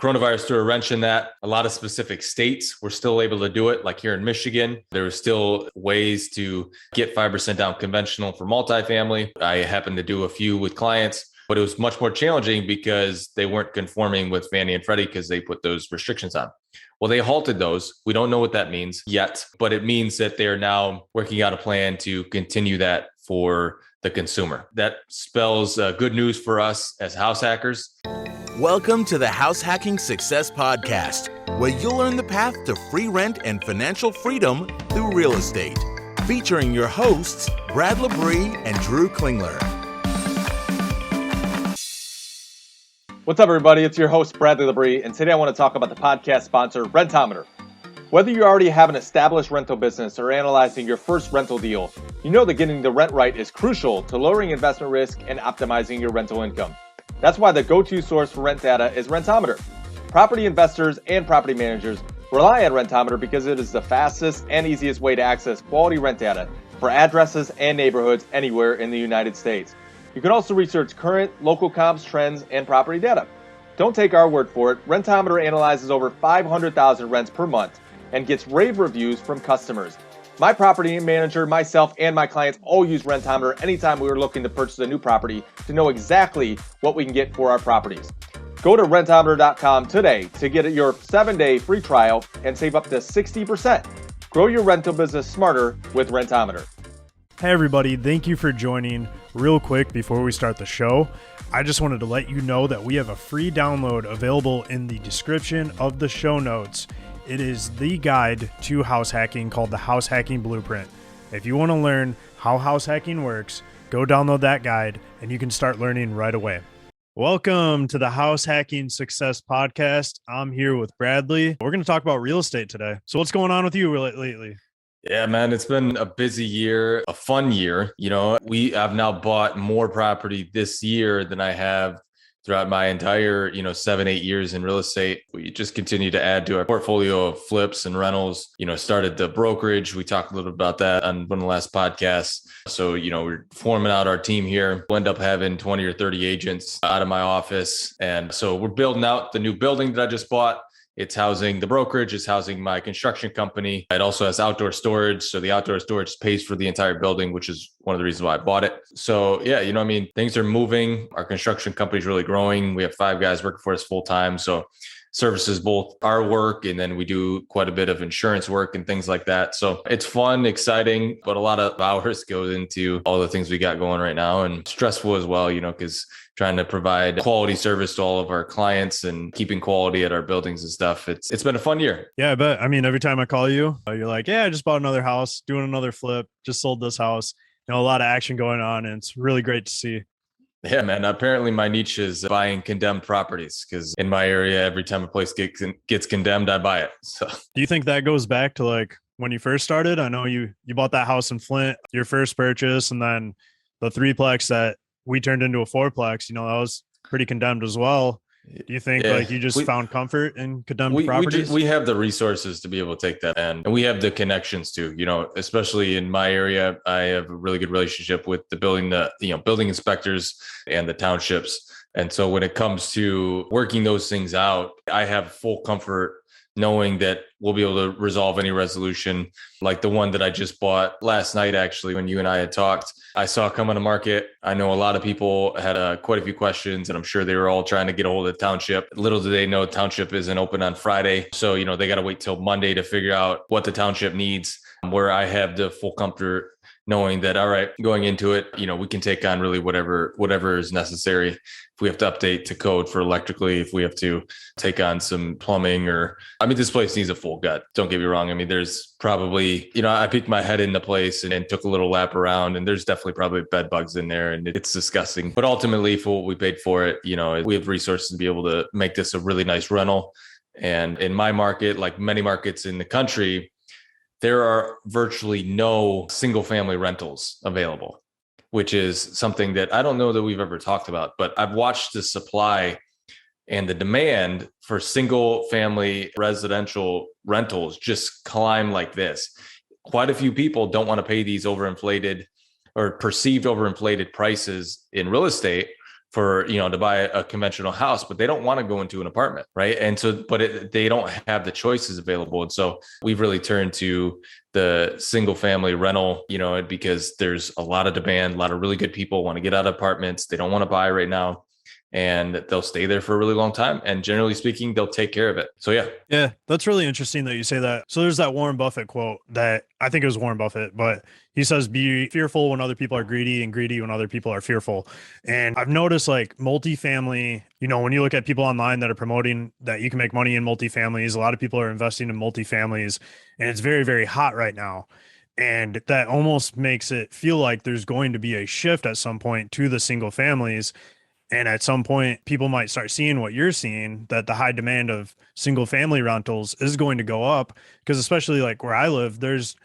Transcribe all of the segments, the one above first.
Coronavirus threw a wrench in that. A lot of specific states were still able to do it. Like here in Michigan, there were still ways to get 5% down conventional for multifamily. I happened to do a few with clients, but it was much more challenging because they weren't conforming with Fannie and Freddie because they put those restrictions on. Well, they halted those. We don't know what that means yet, but it means that they're now working out a plan to continue that for the consumer. That spells good news for us as house hackers. Welcome to the House Hacking Success Podcast, where you'll learn the path to free rent and financial freedom through real estate. Featuring your hosts, Brad LaBrie and Drew Klingler. What's up, everybody? It's your host, Bradley LaBrie, and today I want to talk about the podcast sponsor, Rentometer. Whether you already have an established rental business or analyzing your first rental deal, you know that getting the rent right is crucial to lowering investment risk and optimizing your rental income. That's why the go-to source for rent data is Rentometer. Property investors and property managers rely on Rentometer because it is the fastest and easiest way to access quality rent data for addresses and neighborhoods anywhere in the United States. You can also research current local comps, trends, and property data. Don't take our word for it. Rentometer analyzes over 500,000 rents per month and gets rave reviews from customers. My property manager, myself, and my clients all use Rentometer anytime we are looking to purchase a new property to know exactly what we can get for our properties. Go to rentometer.com today to get your 7-day free trial and save up to 60%. Grow your rental business smarter with Rentometer. Hey everybody, thank you for joining. Real quick before we start the show, I just wanted to let you know that we have a free download available in the description of the show notes. It is the guide to house hacking called the House Hacking Blueprint. If you want to learn how house hacking works, go download that guide and you can start learning right away. Welcome to the House Hacking Success Podcast. I'm here with Bradley. We're going to talk about real estate today. So what's going on with you lately? Yeah, man, it's been a busy year, a fun year. You know, I've now bought more property this year than I have throughout my entire, 7-8 years in real estate. We just continue to add to our portfolio of flips and rentals, started the brokerage. We talked a little about that on one of the last podcasts. So, we're forming out our team here. We'll end up having 20 or 30 agents out of my office. And so we're building out the new building that I just bought. It's housing the brokerage, it's housing my construction company. It also has outdoor storage. So the outdoor storage pays for the entire building, which is one of the reasons why I bought it. So yeah, things are moving. Our construction company is really growing. We have 5 guys working for us full time. So services both our work, and then we do quite a bit of insurance work and things like that. So it's fun, exciting, but a lot of hours go into all the things we got going right now, and stressful as well, because trying to provide quality service to all of our clients and keeping quality at our buildings and stuff. It's been a fun year. Yeah, I bet. I mean, every time I call you, you're like, yeah, I just bought another house, doing another flip, just sold this house. A lot of action going on, and it's really great to see. Yeah, man. Apparently my niche is buying condemned properties, because in my area, every time a place gets condemned, I buy it. So do you think that goes back to like when you first started? I know you bought that house in Flint, your first purchase, and then the 3-plex that we turned into a 4-plex, that was pretty condemned as well. Do you think you just found comfort in condemned properties? We have the resources to be able to take that, and we have the connections too, especially in my area. I have a really good relationship with the building inspectors and the townships. And so when it comes to working those things out, I have full comfort knowing that we'll be able to resolve any resolution, like the one that I just bought last night. Actually, when you and I had talked, I saw it come on the market. I know a lot of people had quite a few questions, and I'm sure they were all trying to get a hold of the township. Little do they know, township isn't open on Friday. So, they got to wait till Monday to figure out what the township needs, where I have the full comfort knowing that, all right, going into it, we can take on really whatever is necessary. If we have to update to code for electrically, if we have to take on some plumbing, this place needs a full gut. Don't get me wrong. there's probably, I peeked my head into place and took a little lap around, and there's definitely probably bed bugs in there, and it's disgusting. But ultimately, for what we paid for it, we have resources to be able to make this a really nice rental. And in my market, like many markets in the country, there are virtually no single family rentals available, which is something that I don't know that we've ever talked about, but I've watched the supply and the demand for single family residential rentals just climb like this. Quite a few people don't want to pay these overinflated or perceived overinflated prices in real estate for, to buy a conventional house, but they don't want to go into an apartment. Right. And so, they don't have the choices available. And so we've really turned to the single family rental, because there's a lot of demand, a lot of really good people want to get out of apartments. They don't want to buy right now. And they'll stay there for a really long time. And generally speaking, they'll take care of it. So, yeah. Yeah, that's really interesting that you say that. So there's that Warren Buffett quote that I think it was Warren Buffett, but he says, be fearful when other people are greedy and greedy when other people are fearful. And I've noticed like multifamily, when you look at people online that are promoting that you can make money in multifamilies, a lot of people are investing in multifamilies, and it's very, very hot right now. And that almost makes it feel like there's going to be a shift at some point to the single families. And at some point, people might start seeing what you're seeing, that the high demand of single family rentals is going to go up, because especially like where I live, there's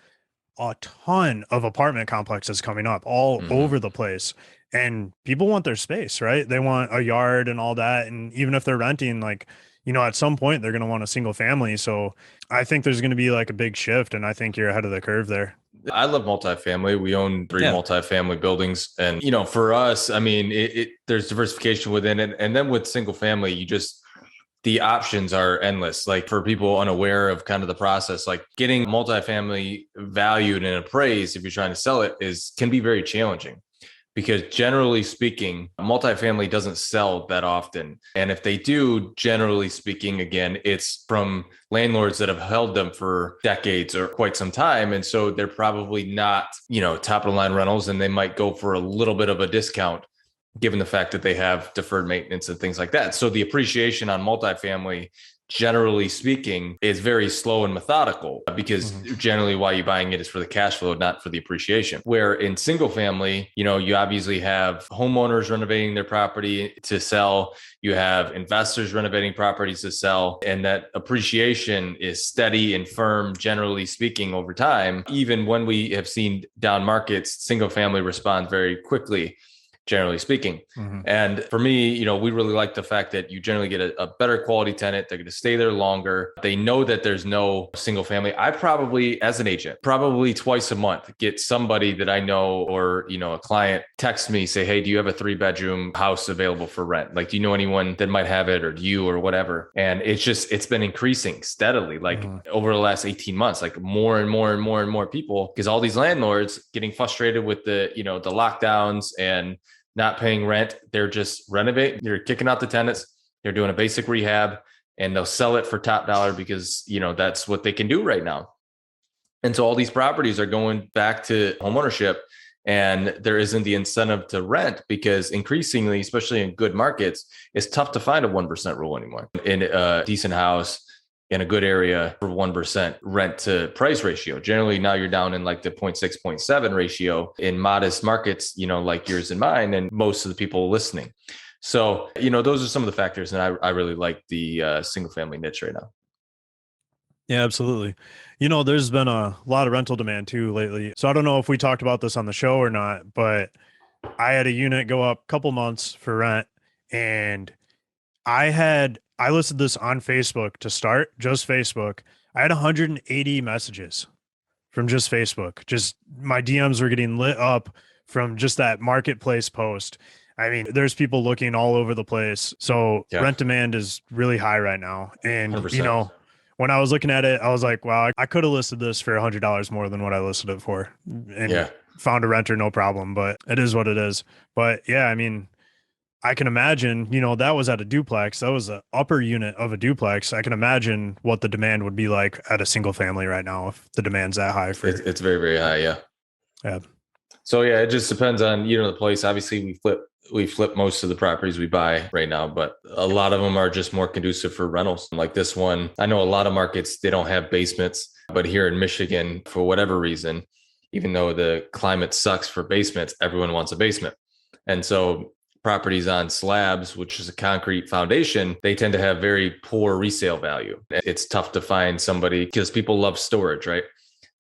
a ton of apartment complexes coming up all over the place. And people want their space, right? They want a yard and all that. And even if they're renting, like, at some point they're going to want a single family. So I think there's going to be like a big shift. And I think you're ahead of the curve there. I love multifamily. We own 3 multifamily buildings. And, for us, I mean, there's diversification within it. And then with single family, the options are endless. Like for people unaware of kind of the process, like getting multifamily valued and appraised, if you're trying to sell it, can be very challenging. Because generally speaking, multifamily doesn't sell that often. And if they do, generally speaking, again, it's from landlords that have held them for decades or quite some time. And so they're probably not, top of the line rentals, and they might go for a little bit of a discount given the fact that they have deferred maintenance and things like that. So the appreciation on multifamily, generally speaking, is very slow and methodical, because generally why you're buying it is for the cash flow, not for the appreciation. Where in single family, you obviously have homeowners renovating their property to sell. You have investors renovating properties to sell. And that appreciation is steady and firm, generally speaking, over time. Even when we have seen down markets, single family responds very quickly, generally speaking. And for me, we really like the fact that you generally get a better quality tenant. They're going to stay there longer. They know that there's no single family. I probably, as an agent, probably twice a month, get somebody that I know, or, a client text me, say, hey, do you have a 3-bedroom house available for rent? Like, do you know anyone that might have it, or do you, or whatever? And it's been increasing steadily, like over the last 18 months, like more and more and more and more people, because all these landlords getting frustrated with the lockdowns and not paying rent. They're just renovating. They're kicking out the tenants. They're doing a basic rehab, and they'll sell it for top dollar because, that's what they can do right now. And so all these properties are going back to homeownership, and there isn't the incentive to rent, because increasingly, especially in good markets, it's tough to find a 1% rule anymore. In a decent house in a good area for 1% rent to price ratio. Generally, now you're down in like the 0.6, 0.7 ratio in modest markets, like yours and mine, and most of the people listening. So, those are some of the factors. And I really like the single family niche right now. Yeah, absolutely. There's been a lot of rental demand too lately. So I don't know if we talked about this on the show or not, but I had a unit go up a couple months for rent, and I listed this on Facebook to start, just Facebook. I had 180 messages from just Facebook. Just my DMs were getting lit up from just that marketplace post. I mean, there's people looking all over the place. So rent demand is really high right now. And, 100%. When I was looking at it, I was like, wow, I could have listed this for $100 more than what I listed it for. And found a renter, no problem, but it is what it is. But yeah, I mean, I can imagine, that was at a duplex. That was the upper unit of a duplex. I can imagine what the demand would be like at a single family right now, if the demand's that high for it's very, very high. Yeah. Yeah. So yeah, it just depends on, the place. Obviously we flip most of the properties we buy right now, but a lot of them are just more conducive for rentals. Like this one, I know a lot of markets, they don't have basements, but here in Michigan, for whatever reason, even though the climate sucks for basements, everyone wants a basement. And so properties on slabs, which is a concrete foundation, they tend to have very poor resale value. It's tough to find somebody, because people love storage, right?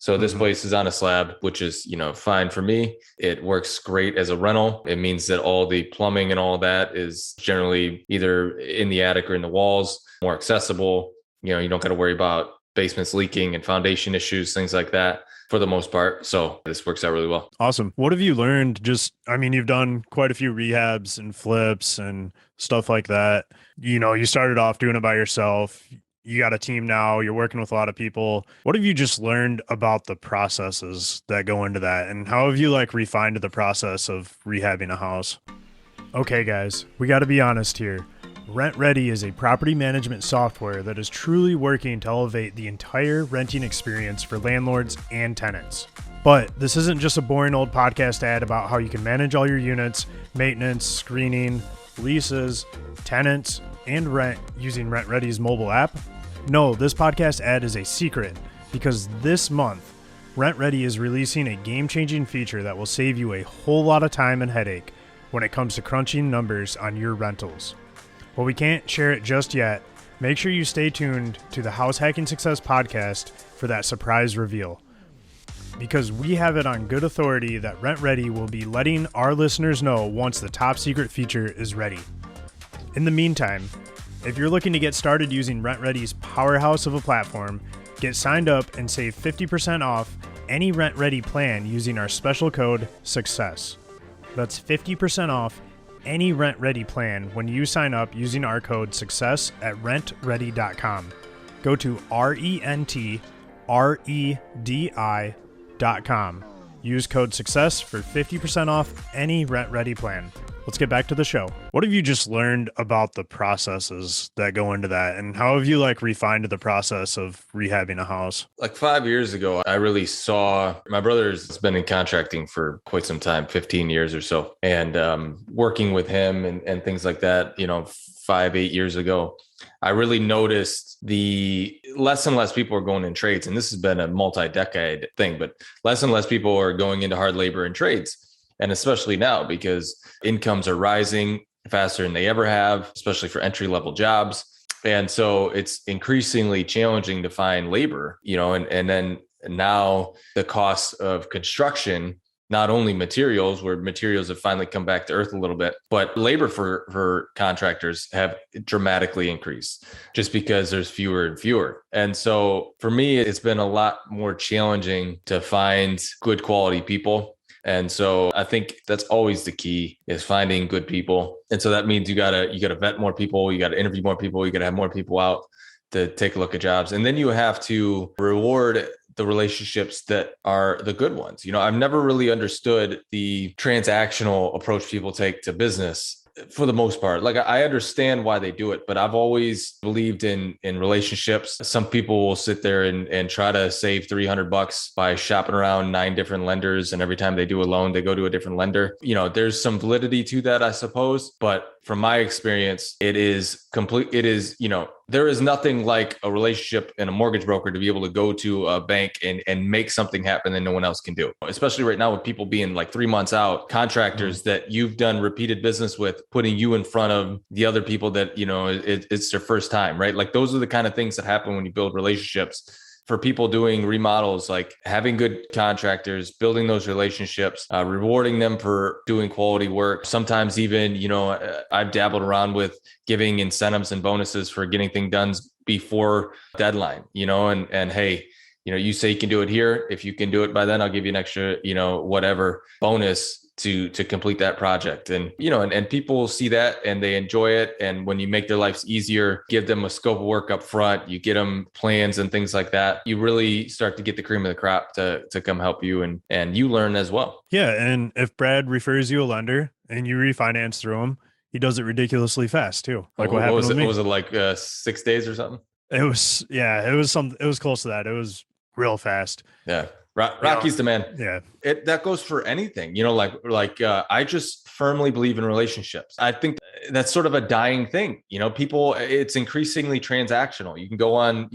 So this place is on a slab, which is, fine for me. It works great as a rental. It means that all the plumbing and all that is generally either in the attic or in the walls, more accessible. You don't got to worry about basements leaking and foundation issues, things like that for the most part. So this works out really well. Awesome. What have you learned? You've done quite a few rehabs and flips and stuff like that. You started off doing it by yourself. You got a team now. You're working with a lot of people. What have you just learned about the processes that go into that? And how have you refined the process of rehabbing a house? Okay, guys, we got to be honest here. RentRedi is a property management software that is truly working to elevate the entire renting experience for landlords and tenants. But this isn't just a boring old podcast ad about how you can manage all your units, maintenance, screening, leases, tenants, and rent using RentRedi's mobile app. No, this podcast ad is a secret because this month, RentRedi is releasing a game-changing feature that will save you a whole lot of time and headache when it comes to crunching numbers on your rentals. While we can't share it just yet, make sure you stay tuned to the House Hacking Success podcast for that surprise reveal. Because we have it on good authority that RentRedi will be letting our listeners know once the top secret feature is ready. In the meantime, if you're looking to get started using RentRedi's powerhouse of a platform, get signed up and save 50% off any RentRedi plan using our special code SUCCESS. That's 50% off any RentRedi plan when you sign up using our code SUCCESS at rentredi.com. Go to rentredi.com. Use code SUCCESS for 50% off any RentRedi plan. Let's get back to the show. What have you just learned about the processes that go into that? And how have you refined the process of rehabbing a house? 5 years ago, I really saw my brother's been in contracting for quite some time, 15 years or so. And working with him and things like that, 5-8 years ago, I really noticed the less and less people are going in trades. And this has been a multi-decade thing, but less and less people are going into hard labor and trades. And especially now because incomes are rising faster than they ever have, especially for entry-level jobs. And so it's increasingly challenging to find labor, and then now the cost of construction, not only materials, where materials have finally come back to earth a little bit, but labor for contractors have dramatically increased just because there's fewer and fewer. And so for me, it's been a lot more challenging to find good quality people. And so I think that's always the key, is finding good people. And so that means you gotta vet more people, you gotta interview more people, you gotta have more people out to take a look at jobs. And then you have to reward the relationships that are the good ones. I've never really understood the transactional approach people take to business for the most part. I understand why they do it, but I've always believed in relationships. Some people will sit there and try to save $300 by shopping around 9 different lenders. And every time they do a loan, they go to a different lender. There's some validity to that, I suppose. But from my experience, it is complete. It is, there is nothing like a relationship and a mortgage broker to be able to go to a bank and make something happen that no one else can do. Especially right now with people being 3 months out, contractors that you've done repeated business with, putting you in front of the other people that, it's their first time, right? Those are the kind of things that happen when you build relationships. For people doing remodels, having good contractors, building those relationships, rewarding them for doing quality work. Sometimes even, I've dabbled around with giving incentives and bonuses for getting things done before deadline, and hey, you say you can do it here. If you can do it by then, I'll give you an extra, whatever bonus to complete that project. And, and people see that and they enjoy it. And when you make their lives easier, give them a scope of work up front, you get them plans and things like that, you really start to get the cream of the crop to come help you, and you learn as well. Yeah. And if Brad refers you a lender and you refinance through him, he does it ridiculously fast too. What happened with me. Was it 6 days or something? It was close to that. It was real fast. Yeah. Rocky's the man. Yeah. That goes for anything, I just firmly believe in relationships. I think that's sort of a dying thing. People, it's increasingly transactional. You can go on,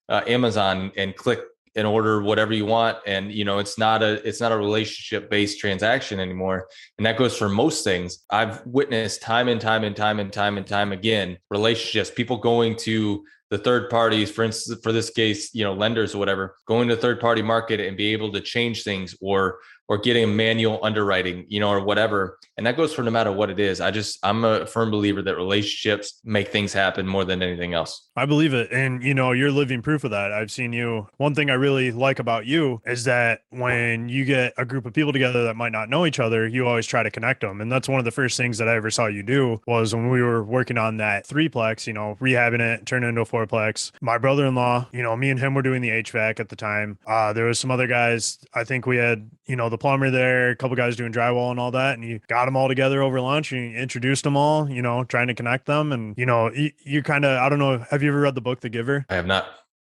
Amazon and click and order whatever you want. And, it's not a relationship based transaction anymore. And that goes for most things. I've witnessed time and time again, relationships, people going to the third parties, for instance, for this case, lenders or whatever, going to the third party market and be able to change things or or getting a manual underwriting, or whatever. And that goes for no matter what it is. I'm a firm believer that relationships make things happen more than anything else. I believe it. And, you're living proof of that. I've seen you. One thing I really like about you is that when you get a group of people together that might not know each other, you always try to connect them. And that's one of the first things that I ever saw you do was when we were working on that threeplex, rehabbing it, turn it into a fourplex. My brother-in-law, me and him were doing the HVAC at the time. There was some other guys. I think we had, the plumber there, a couple guys doing drywall and all that. And you got them all together over lunch and you introduced them all, trying to connect them. And, you kind of, I don't know, have you ever read the book, The Giver? I have not.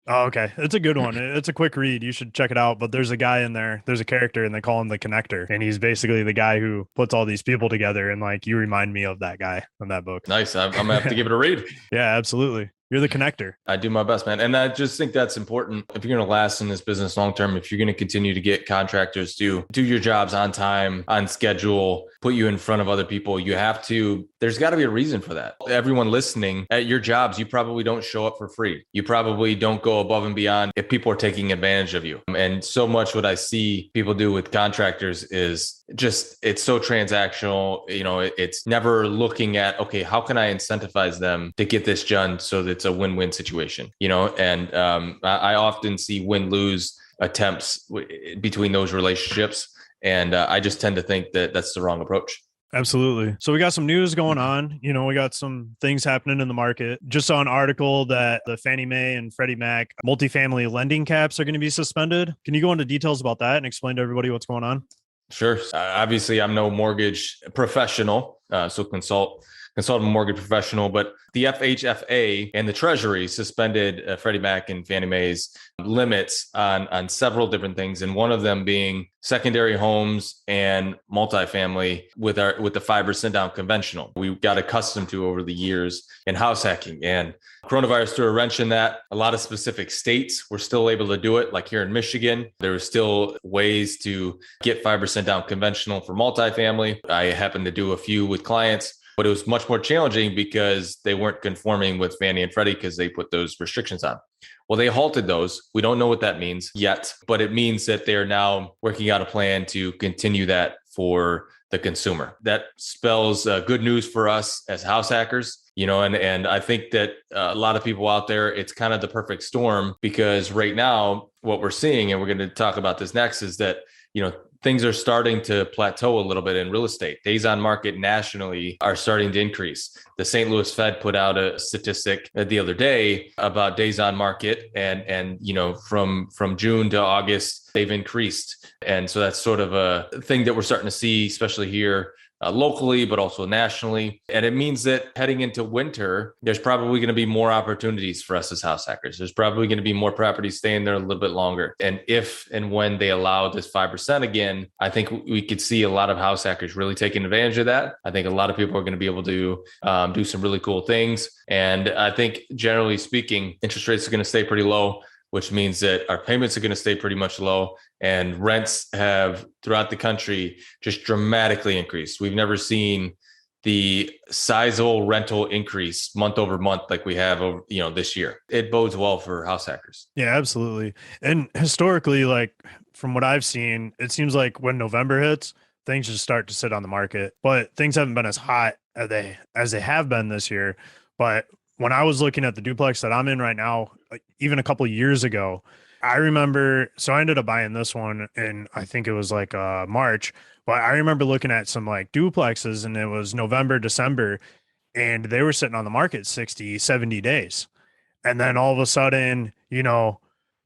Oh, okay. It's a good one. It's a quick read. You should check it out. But there's a guy in there, there's a character and they call him the connector. And he's basically the guy who puts all these people together. And like, you remind me of that guy in that book. Nice. I'm going to have to give it a read. Yeah, absolutely. You're the connector. I do my best, man. And I just think that's important. If you're going to last in this business long term, if you're going to continue to get contractors to do your jobs on time, on schedule, put you in front of other people, there's got to be a reason for that. Everyone listening, at your jobs, you probably don't show up for free. You probably don't go above and beyond if people are taking advantage of you. And so much what I see people do with contractors is it's so transactional. It's never looking at, okay, how can I incentivize them to get this done so that it's a win-win situation, and I often see win-lose attempts between those relationships. And I just tend to think that that's the wrong approach. Absolutely. So we got some news going on. We got some things happening in the market. Just saw an article that the Fannie Mae and Freddie Mac multifamily lending caps are going to be suspended. Can you go into details about that and explain to everybody what's going on? Sure. Obviously, I'm no mortgage professional, so consultant mortgage professional, but the FHFA and the Treasury suspended Freddie Mac and Fannie Mae's limits on several different things, and one of them being secondary homes and multifamily with the 5% down conventional. We got accustomed to over the years in house hacking, and coronavirus threw a wrench in that. A lot of specific states were still able to do it, like here in Michigan. There were still ways to get 5% down conventional for multifamily. I happened to do a few with clients, but it was much more challenging because they weren't conforming with Fannie and Freddie because they put those restrictions on. Well, they halted those. We don't know what that means yet, but it means that they're now working out a plan to continue that for the consumer. That spells good news for us as house hackers, and I think that a lot of people out there, it's kind of the perfect storm because right now what we're seeing, and we're going to talk about this next, is that, things are starting to plateau a little bit in real estate. Days on market nationally are starting to increase. The St. Louis Fed put out a statistic the other day about days on market, and from June to August they've increased. And so that's sort of a thing that we're starting to see, especially here locally, but also nationally. And it means that heading into winter, there's probably going to be more opportunities for us as house hackers. There's probably going to be more properties staying there a little bit longer. And if and when they allow this 5% again, I think we could see a lot of house hackers really taking advantage of that. I think a lot of people are going to be able to do some really cool things. And I think generally speaking, interest rates are going to stay pretty low, which means that our payments are going to stay pretty much low, and rents have throughout the country just dramatically increased. We've never seen the sizable rental increase month over month like we have over, this year. It bodes well for house hackers. Yeah, absolutely. And historically, like from what I've seen, it seems like when November hits, things just start to sit on the market, but things haven't been as hot as they have been this year. But when I was looking at the duplex that I'm in right now, like even a couple of years ago, I remember, so I ended up buying this one and I think it was like March, but I remember looking at some like duplexes and it was November, December, and they were sitting on the market 60, 70 days. And then all of a sudden,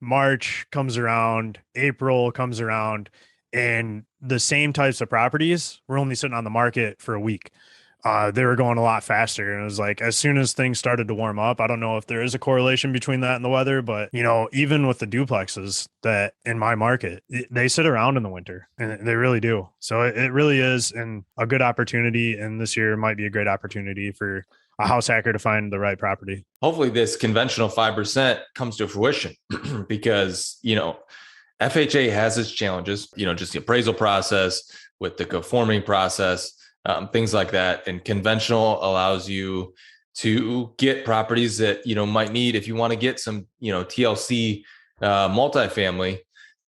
March comes around, April comes around, and the same types of properties were only sitting on the market for a week. They were going a lot faster. And it was like, as soon as things started to warm up, I don't know if there is a correlation between that and the weather, but even with the duplexes that in my market, they sit around in the winter and they really do. So it really is a good opportunity. And this year might be a great opportunity for a house hacker to find the right property. Hopefully this conventional 5% comes to fruition because, FHA has its challenges, just the appraisal process with the conforming process, things like that. And conventional allows you to get properties that, might need, if you want to get some, TLC multifamily,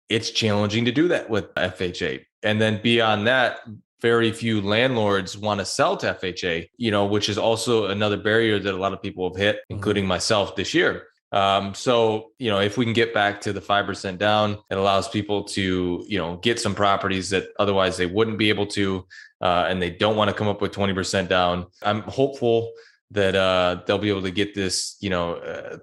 it's challenging to do that with FHA. And then beyond that, very few landlords want to sell to FHA, which is also another barrier that a lot of people have hit, including myself this year. So, if we can get back to the 5% down, it allows people to, get some properties that otherwise they wouldn't be able to, and they don't want to come up with 20% down. I'm hopeful that they'll be able to get this,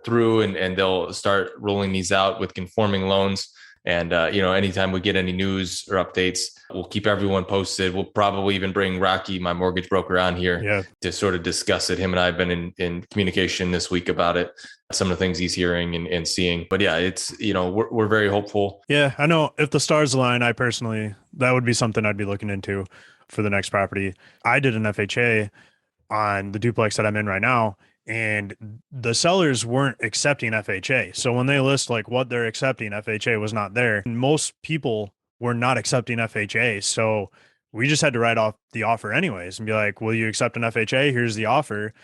through and they'll start rolling these out with conforming loans. And, anytime we get any news or updates, we'll keep everyone posted. We'll probably even bring Rocky, my mortgage broker, on here to sort of discuss it. Him and I have been in communication this week about it, some of the things he's hearing and seeing. But yeah, it's, we're very hopeful. Yeah, I know if the stars align, that would be something I'd be looking into for the next property. I did an FHA on the duplex that I'm in right now, and the sellers weren't accepting FHA. So when they list like what they're accepting, FHA was not there. Most people were not accepting FHA. So we just had to write off the offer anyways and be like, will you accept an FHA? Here's the offer.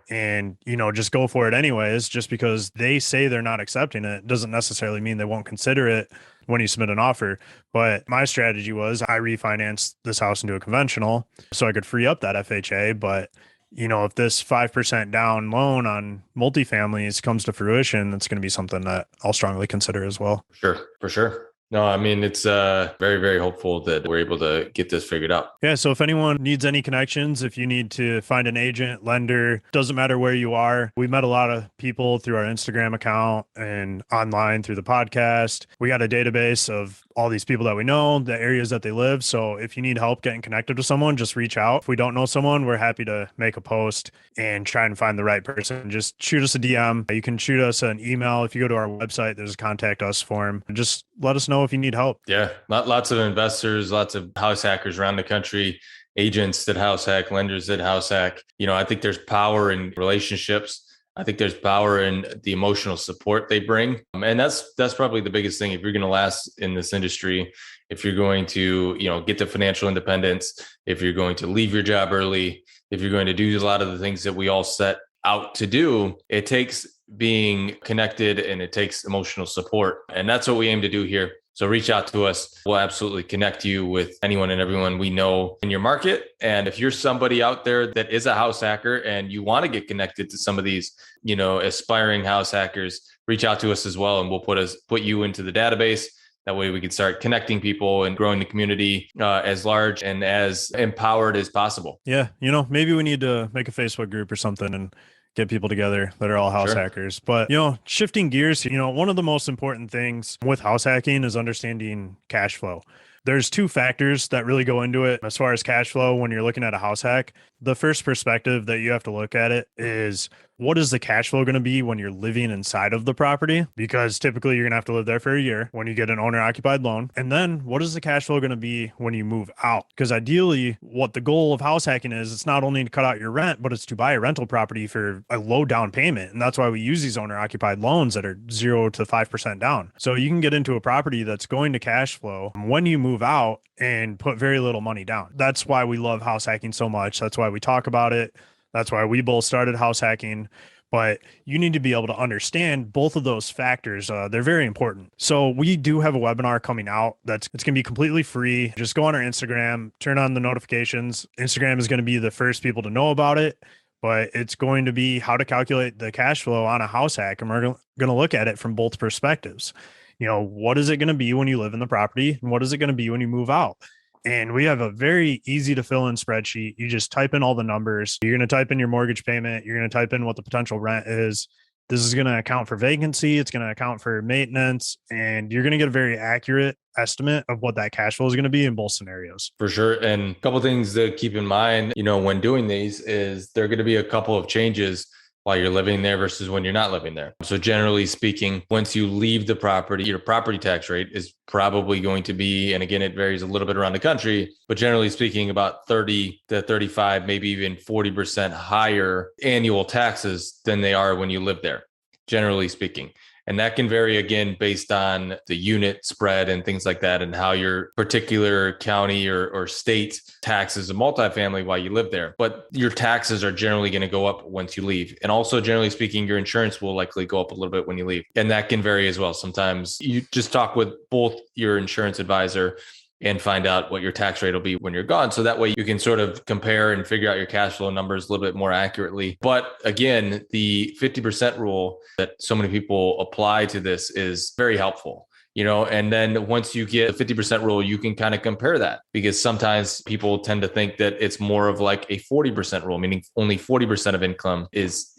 And, just go for it anyways. Just because they say they're not accepting it doesn't necessarily mean they won't consider it when you submit an offer. But my strategy was I refinanced this house into a conventional so I could free up that FHA. But if this 5% down loan on multifamilies comes to fruition, that's going to be something that I'll strongly consider as well. Sure, for sure. No, I mean, it's very, very hopeful that we're able to get this figured out. Yeah. So if anyone needs any connections, if you need to find an agent, lender, doesn't matter where you are. We met a lot of people through our Instagram account and online through the podcast. We got a database of all these people that we know, the areas that they live. So if you need help getting connected to someone, just reach out. If we don't know someone, we're happy to make a post and try and find the right person. Just shoot us a DM. You can shoot us an email. If you go to our website, there's a contact us form. Just let us know if you need help. Yeah. Lots of investors, lots of house hackers around the country, agents that house hack, lenders that house hack. I think there's power in relationships. I think there's power in the emotional support they bring. And that's probably the biggest thing. If you're going to last in this industry, if you're going to, get to financial independence, if you're going to leave your job early, if you're going to do a lot of the things that we all set out to do, it takes being connected and it takes emotional support. And that's what we aim to do here. So reach out to us. We'll absolutely connect you with anyone and everyone we know in your market. And if you're somebody out there that is a house hacker and you want to get connected to some of these, aspiring house hackers, reach out to us as well. And we'll put you into the database. That way we can start connecting people and growing the community as large and as empowered as possible. Yeah. Maybe we need to make a Facebook group or something and get people together that are all house hackers. But, shifting gears, one of the most important things with house hacking is understanding cash flow. There's two factors that really go into it as far as cash flow when you're looking at a house hack. The first perspective that you have to look at it is, what is the cash flow going to be when you're living inside of the property? Because typically you're going to have to live there for a year when you get an owner occupied loan. And then what is the cash flow going to be when you move out? Because ideally what the goal of house hacking is, it's not only to cut out your rent, but it's to buy a rental property for a low down payment. And that's why we use these owner occupied loans that are 0 to 5% down. So you can get into a property that's going to cash flow when you move out and put very little money down. That's why we love house hacking so much. That's why we talk about it. That's why we both started house hacking. But you need to be able to understand both of those factors. They're very important. So we do have a webinar coming out it's going to be completely free. Just go on our Instagram, turn on the notifications. Instagram is going to be the first people to know about it, but it's going to be how to calculate the cash flow on a house hack. And we're going to look at it from both perspectives. What is it going to be when you live in the property? And what is it going to be when you move out? And we have a very easy to fill in spreadsheet. You just type in all the numbers. You're going to type in your mortgage payment. You're going to type in what the potential rent is. This is going to account for vacancy. It's going to account for maintenance. And you're going to get a very accurate estimate of what that cash flow is going to be in both scenarios. For sure. And a couple of things to keep in mind, when doing these is there are going to be a couple of changes while you're living there versus when you're not living there. So generally speaking, once you leave the property, your property tax rate is probably going to be, and again, it varies a little bit around the country, but generally speaking, about 30 to 35, maybe even 40% higher annual taxes than they are when you live there, generally speaking. And that can vary again based on the unit spread and things like that, and how your particular county or state taxes a multifamily while you live there. But your taxes are generally going to go up once you leave. And also, generally speaking, your insurance will likely go up a little bit when you leave. And that can vary as well. Sometimes you just talk with both your insurance advisor and find out what your tax rate will be when you're gone. So that way you can sort of compare and figure out your cash flow numbers a little bit more accurately. But again, the 50% rule that so many people apply to this is very helpful. And then once you get the 50% rule, you can kind of compare that, because sometimes people tend to think that it's more of like a 40% rule, meaning only 40% of income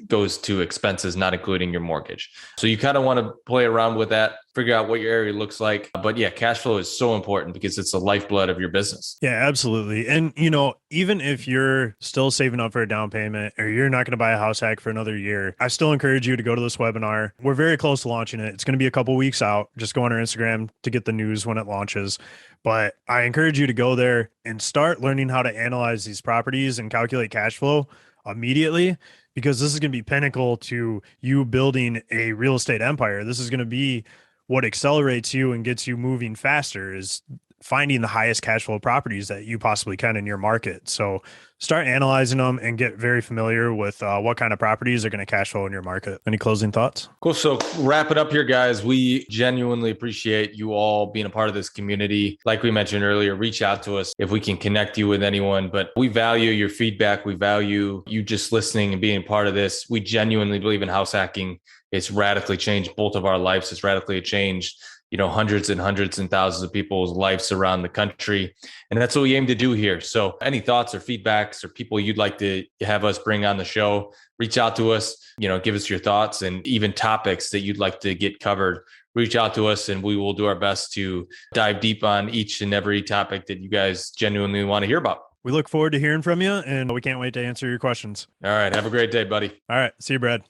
goes to expenses, not including your mortgage. So you kind of want to play around with that, figure out what your area looks like. But yeah, cash flow is so important because it's the lifeblood of your business. Yeah, absolutely. And, even if you're still saving up for a down payment or you're not going to buy a house hack for another year, I still encourage you to go to this webinar. We're very close to launching it. It's going to be a couple weeks out. Just go on our Instagram to get the news when it launches. But I encourage you to go there and start learning how to analyze these properties and calculate cash flow immediately, because this is going to be pinnacle to you building a real estate empire. This is going to be what accelerates you and gets you moving faster, is finding the highest cash flow properties that you possibly can in your market. So start analyzing them and get very familiar with what kind of properties are going to cash flow in your market. Any closing thoughts? Cool. So wrap it up here, guys. We genuinely appreciate you all being a part of this community. Like we mentioned earlier, reach out to us if we can connect you with anyone, but we value your feedback. We value you just listening and being part of this. We genuinely believe in house hacking. It's radically changed both of our lives. It's radically changed hundreds and hundreds and thousands of people's lives around the country. And that's what we aim to do here. So any thoughts or feedbacks or people you'd like to have us bring on the show, reach out to us, give us your thoughts, and even topics that you'd like to get covered. Reach out to us and we will do our best to dive deep on each and every topic that you guys genuinely want to hear about. We look forward to hearing from you, and we can't wait to answer your questions. All right. Have a great day, buddy. All right. See you, Brad.